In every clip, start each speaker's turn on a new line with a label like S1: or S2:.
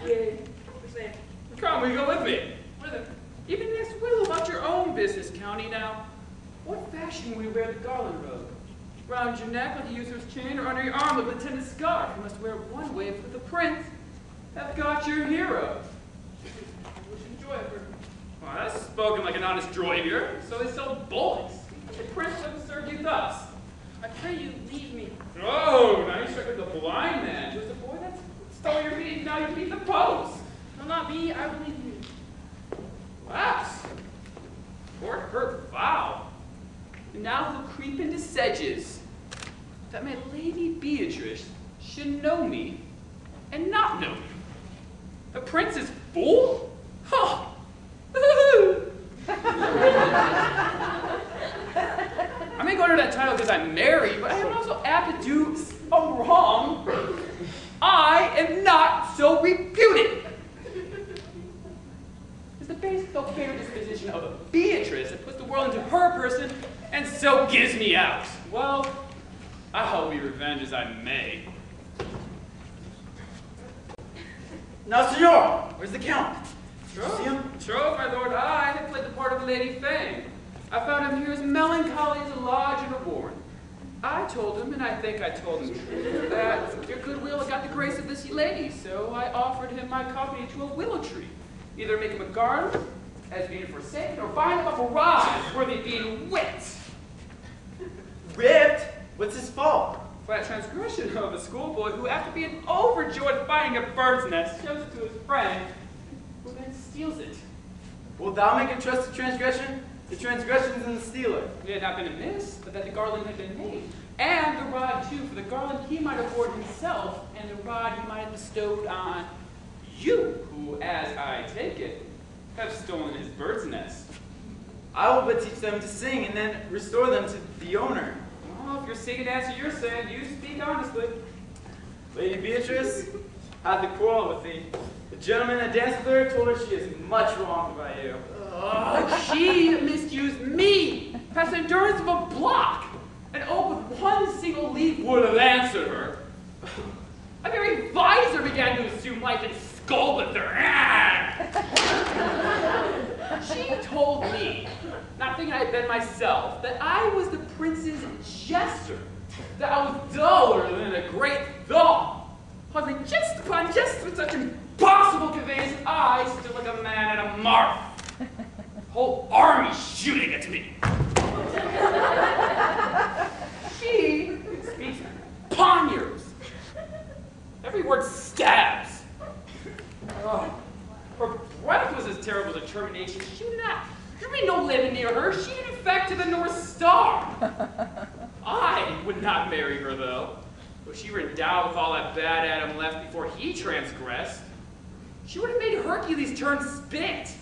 S1: Yay. Come, will you go with me? Even ask Will about your own business, County. Now, what fashion will you wear the garland robe? Round your neck like a usurer's chain, or under your arm like a lieutenant's scarf? You must wear it one way, for the prince hath got your hero. Wish enjoy it. Well, that's spoken like an honest droivier. So they sell bullets. The prince doesn't serve you thus. I pray you leave me. Oh, now you struck with the blind man. Just a boy that stole your meat, now you beat the post.
S2: Will not be, I will leave you.
S1: Laps. Court hurt vow. And now he'll creep into sedges. That my lady Beatrice should know me and not know me. The prince's fool? Huh. I may go under that title because I'm married, but I am also apt to do some wrong. I am not so reputed. It's the base though fair disposition of Beatrice that puts the world into her person and so gives me out. Well, I'll be revenged as I may.
S3: Now, senor, where's the count?
S1: Trove,
S3: See him?
S1: Trove, my lord, I have played the part of Lady Fame. I found him here as melancholy as a lodge in a warren. I told him, and I think I told him true, that your goodwill got the grace of this lady, so I offered him my company to a willow tree. Either make him a garland, as being forsaken, or bind him up a rod, worthy of being whipped.
S3: Ripped? What's his fault?
S1: For that transgression of a schoolboy who, after being overjoyed at finding a bird's nest, shows it to his friend, who then steals it.
S3: Wilt thou make a trust of transgression? The transgression's in the stealer.
S1: It had not been amiss, but that the garland had been made. And the rod, too, for the garland he might afford himself, and the rod he might have bestowed on you, who, as I take it, have stolen his bird's nest.
S3: I will but teach them to sing, and then restore them to the owner.
S1: Well, if you're singing as you're saying, you speak honestly.
S3: Lady Beatrice hath a quarrel with thee. The gentleman that danced with her told her she is much wronged by you.
S1: She misused me, past the endurance of a block, and oh, with one single leaf would have answered her. A very visor began to assume life and scold with her. She told me, not thinking I had been myself, that I was the prince's jester, that I was duller than a great thought. Hardly jest upon jest with such impossible conveyance, I stood like a man at a mark. Whole army shooting at me. She speaks poniards. Every word stabs. Oh, her breath was as terrible as determination. She would not. There would be no living near her. She had in fact to the North Star. I would not marry her though. If she were endowed with all that bad Adam left before he transgressed, she would have made Hercules turn spit.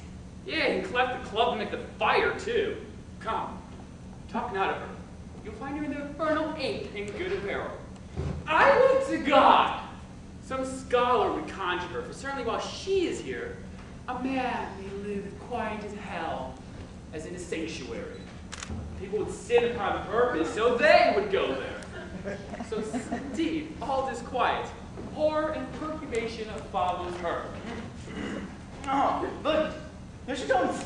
S1: Yeah, and cleft the club to make the fire, too. Come, talk not of her. You'll find her in the infernal ape in good apparel. I would to God some scholar would conjure her, for certainly while she is here, a man may live quiet as hell, as in a sanctuary. People would sin upon purpose, so they would go there. So indeed, all disquiet, horror and perturbation follows her.
S3: Oh, look. Here she comes.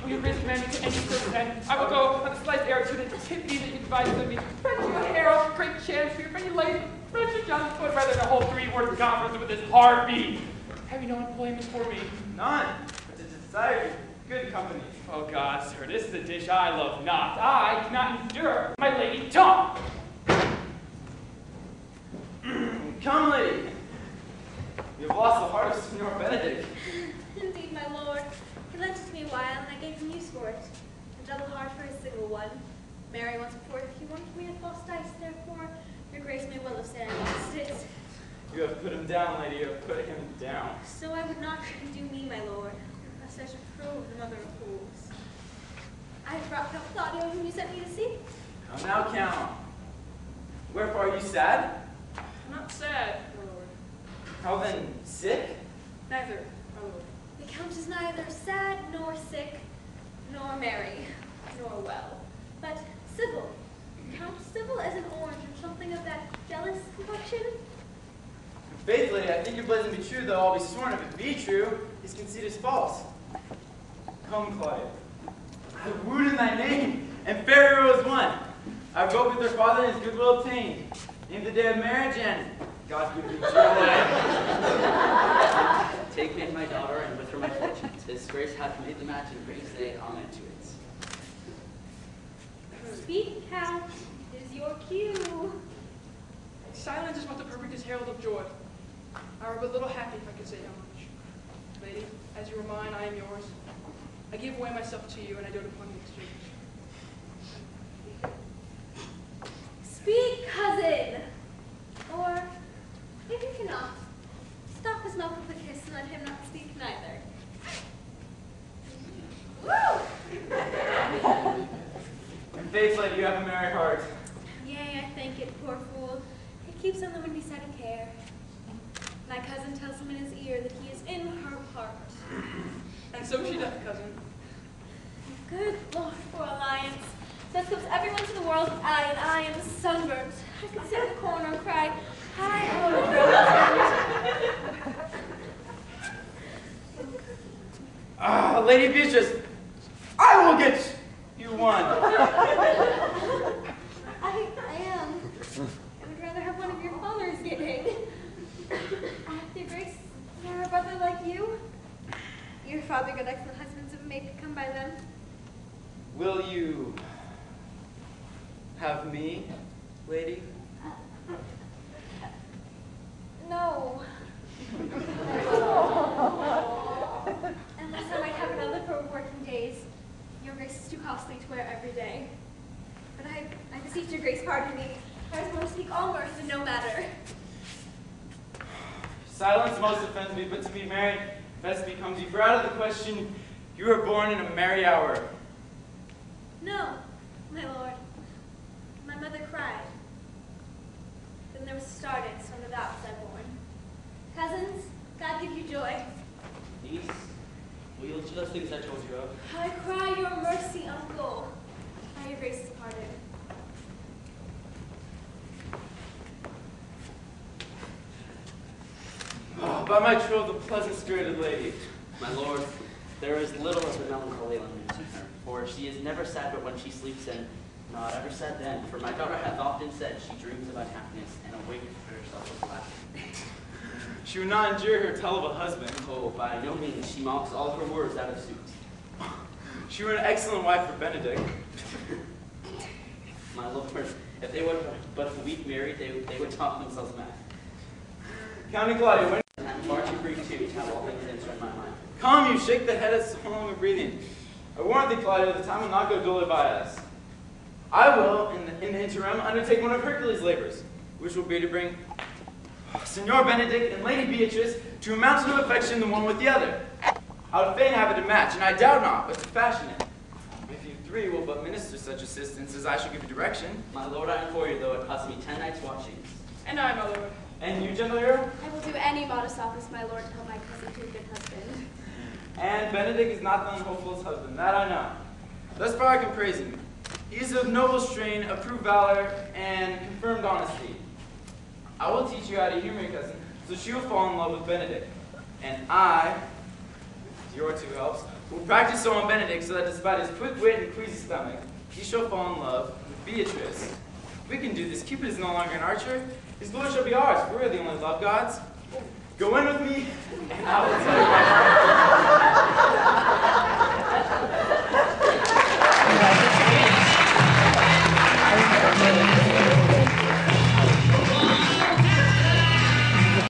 S1: Will you raise command me to any certain then? I will go on the slight error to the tipsy that you advised of me. Friend you herald, great chance for your friend you lady. Friend you John's foot rather than hold 3 words of conference with this hard beat. Have you no employment for me?
S3: None, but to desire good company.
S1: Oh God, sir, this is a dish I love not. I cannot endure my lady tongue.
S3: Come, lady. You have lost the heart of Signor Benedict.
S4: Indeed, my lord. He lent it to me a while, and I gave him use for it. A double heart for a single one. Mary once before, he wanted me at false dice, therefore your grace may well have said against it.
S3: You have put him down, lady. You have put him down.
S4: So I would not you do me, my lord, lest I should prove the mother of fools. I have brought Count Claudio, whom you sent me to see.
S3: Come now, Count. Wherefore are you sad?
S2: I'm not sad, my lord.
S3: How then, sick?
S2: Neither, my lord.
S4: The Count is neither sad, nor sick, nor merry, nor well, but civil. Count civil as an orange, or something of that jealous complexion.
S3: Faithfully, I think your blessing be true, though I'll be sworn if it be true, his conceit is false. Come, Claudia. I wooed in thy name, and fair was won. I broke with her father, and his goodwill obtained. Named the day of marriage, and God give thee joy.
S5: Take me my daughter, and with her my fortunes. His grace hath made the match, and brings they amen to it.
S4: Speak, Count. It is your cue.
S2: Silence is but the perfectest herald of joy. I were but little happy if I could say how much. Lady, as you are mine, I am yours. I give away myself to you, and I dote upon the exchange.
S4: Speak, cousin. Or, if you cannot, stop his mouth with a kiss and let him not speak neither. Woo!
S3: And faithfully, you have a merry heart.
S4: Yea, I thank it, poor fool. It keeps on the windy side of care. My cousin tells him in his ear that he is in her heart.
S2: And so she doth, cousin.
S4: Good Lord, for alliance. Thus comes everyone to the world with and I am sunburnt. I could sit in the corner and cry, hi,
S3: Ah, Lady Beatrice, I will get you one.
S4: I am. I would rather have one of your father's getting. Your Grace, or a brother like you? Your father got excellent husbands and may become by them.
S3: Will you have me, lady?
S4: No. Unless I might have another for working days. Your Grace is too costly to wear every day. But I beseech your Grace, pardon me. I was going to speak all mirth and no matter.
S3: Silence most offends me, but to be married best becomes you. For out of the question, you were born in a merry hour.
S4: No, my lord. My mother cried. Then there was star dance from without was I born. Cousins, God give you joy.
S5: Niece, will you do those things I told you of?
S4: I cry your mercy, uncle. By your Grace's pardon.
S3: Oh, by my troth, a pleasant-spirited lady.
S5: My lord, there is little of the melancholy element in her, for she is never sad but when she sleeps, and not ever sad then. For my daughter hath often said she dreams about happiness, and awaketh herself with laughter.
S3: She would not endure her tell of a husband.
S5: Oh, by no means, she mocks all her words out of suit.
S3: She were an excellent wife for Benedict.
S5: My lord, if they would but a week married, they would talk themselves mad.
S3: County Claudia, when
S5: And I'm far too brief too to have all things answered in my mind.
S3: come, you shake the head at so long of breathing. I warrant thee, Claudia, the time will not go dully by us. I will, in the interim, undertake one of Hercules' labors, which will be to bring Senor Benedict and Lady Beatrice to a mountain of affection the one with the other. I would fain have it to match, and I doubt not, but to fashion it. If you three will but minister such assistance as I shall give you direction.
S5: My lord, I implore you, though it cost me 10 nights' watching.
S2: And I, my lord.
S3: And you, gentle hero?
S4: I will do any modest office, my lord, to help my cousin to a good husband.
S3: And Benedict is not the unhopeful's husband, that I know. Thus far I can praise him. He is of noble strain, approved valor, and confirmed honesty. I will teach you how to humor your cousin, so she will fall in love with Benedict. And I, with your two helps, will practice so on Benedict so that despite his quick wit and queasy stomach, he shall fall in love with Beatrice. We can do this. Cupid is no longer an archer. His glory shall be ours. We're the only love gods. Go in with me, and I will tell you.